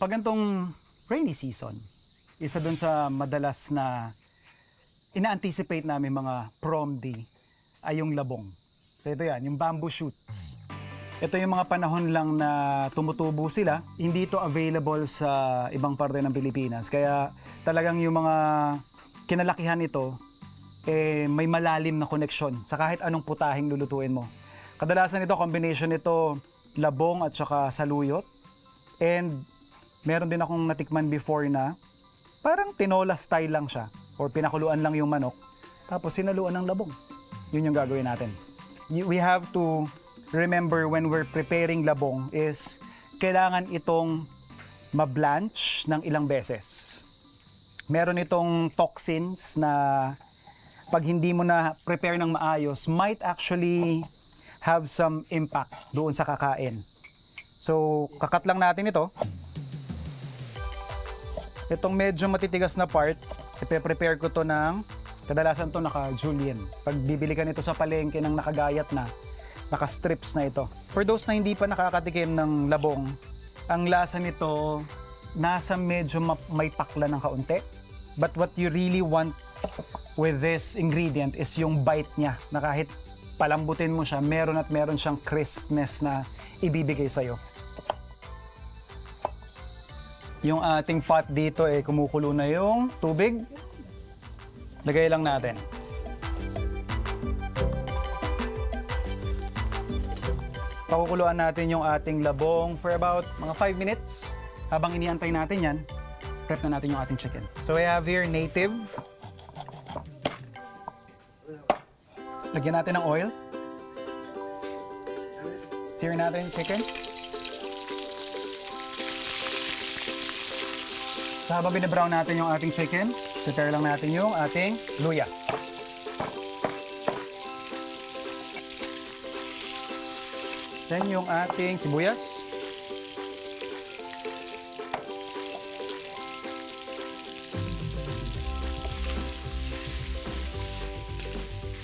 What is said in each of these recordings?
Pag ganitong rainy season, isa dun sa madalas na ina-anticipate namin mga prom day ay yung labong. So ito yan, yung bamboo shoots. Ito yung mga panahon lang na tumutubo sila. Hindi ito available sa ibang parte ng Pilipinas. Kaya talagang yung mga kinalakihan nito, may malalim na koneksyon sa kahit anong putahing lulutuin mo. Kadalasan ito, combination nito, labong at saka saluyot. And meron din akong natikman before na parang tinola style lang siya. Or pinakuluan lang yung manok. Tapos sinaluan ng labong. Yun yung gagawin natin. We have to remember when we're preparing labong is kailangan itong ma-blanch ng ilang beses. Meron itong toxins na pag hindi mo na prepare ng maayos, might actually have some impact doon sa kakain. So, kakat lang natin ito. Itong medyo matitigas na part, ipe-prepare ko to ng, kadalasan to naka-julienne. Pag bibili ka nito sa palengke ng nakagayat na, naka-strips na ito. For those na hindi pa nakakatikim ng labong, ang lasa nito nasa medyo may pakla ng kaunti. But what you really want with this ingredient is yung bite niya, na kahit palambutin mo siya, meron at meron siyang crispness na ibibigay sa'yo. Yung ating pot dito kumukulo na yung tubig. Lagay lang natin. Pakukuluan natin yung ating labong for about mga 5 minutes. Habang iniantay natin yan, prep na natin yung ating chicken. So I have here native. Lagyan natin ng oil. Sear natin yung chicken. So habang binibrown natin yung ating chicken, prepare lang natin yung ating luya. Then yung ating sibuyas.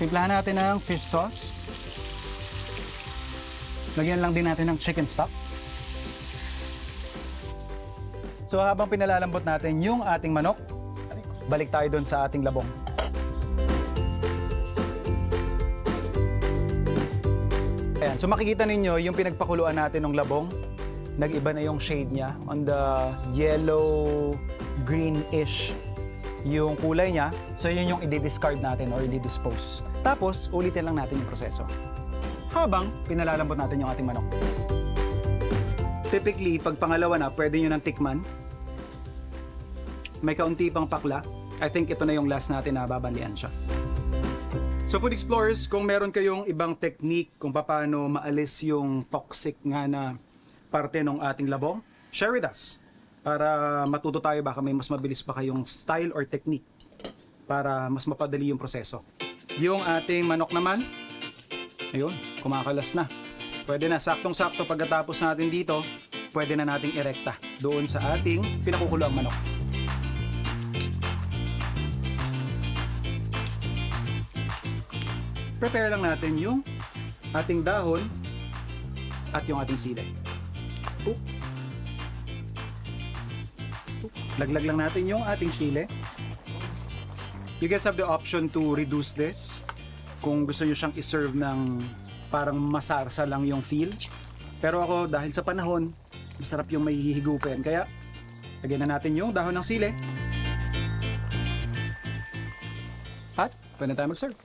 Timplahan natin ng fish sauce. Lagyan lang din natin ng chicken stock. So habang pinalalambot natin yung ating manok, balik tayo doon sa ating labong. Ayan, so makikita ninyo yung pinagpakuluan natin ng labong, nag-iba na yung shade niya, on the yellow, greenish yung kulay niya. So yun yung i-discard natin or i-dispose. Tapos ulitin lang natin yung proseso habang pinalalambot natin yung ating manok. Typically, pag pangalawa na, pwede nyo nang tikman. May kaunti pang pakla. I think ito na yung last natin na babanlian siya. So Food Explorers, kung meron kayong ibang technique kung paano maalis yung toxic nga na parte ng ating labong, share with us. Para matuto tayo, baka may mas mabilis pa kayong style or technique para mas mapadali yung proseso. Yung ating manok naman, ayun, kumakalas na. Pwede na, saktong-sakto pagkatapos natin dito, pwede na nating irekta doon sa ating pinakukuluang manok. Prepare lang natin yung ating dahon at yung ating sili. Laglag lang natin yung ating sili. You guys have the option to reduce this kung gusto nyo siyang iserve ng parang masarsa lang yung feel. Pero ako, dahil sa panahon, masarap yung may hihigupin. Kaya, lagyan na natin yung dahon ng sili. At, pwede na tayo mag-serve.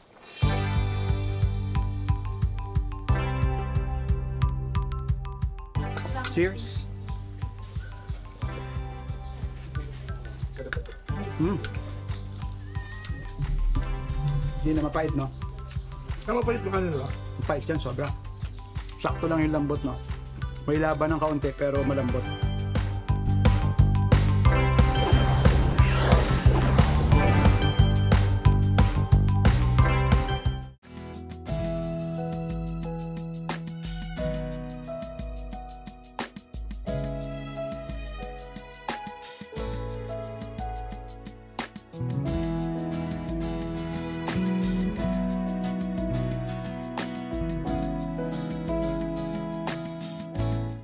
Cheers! Hindi na mapait, no? Ang mapait mo kanina? Mapait yan, sobra. Sakto lang yung lambot, no? May laban ng kaunti, pero malambot.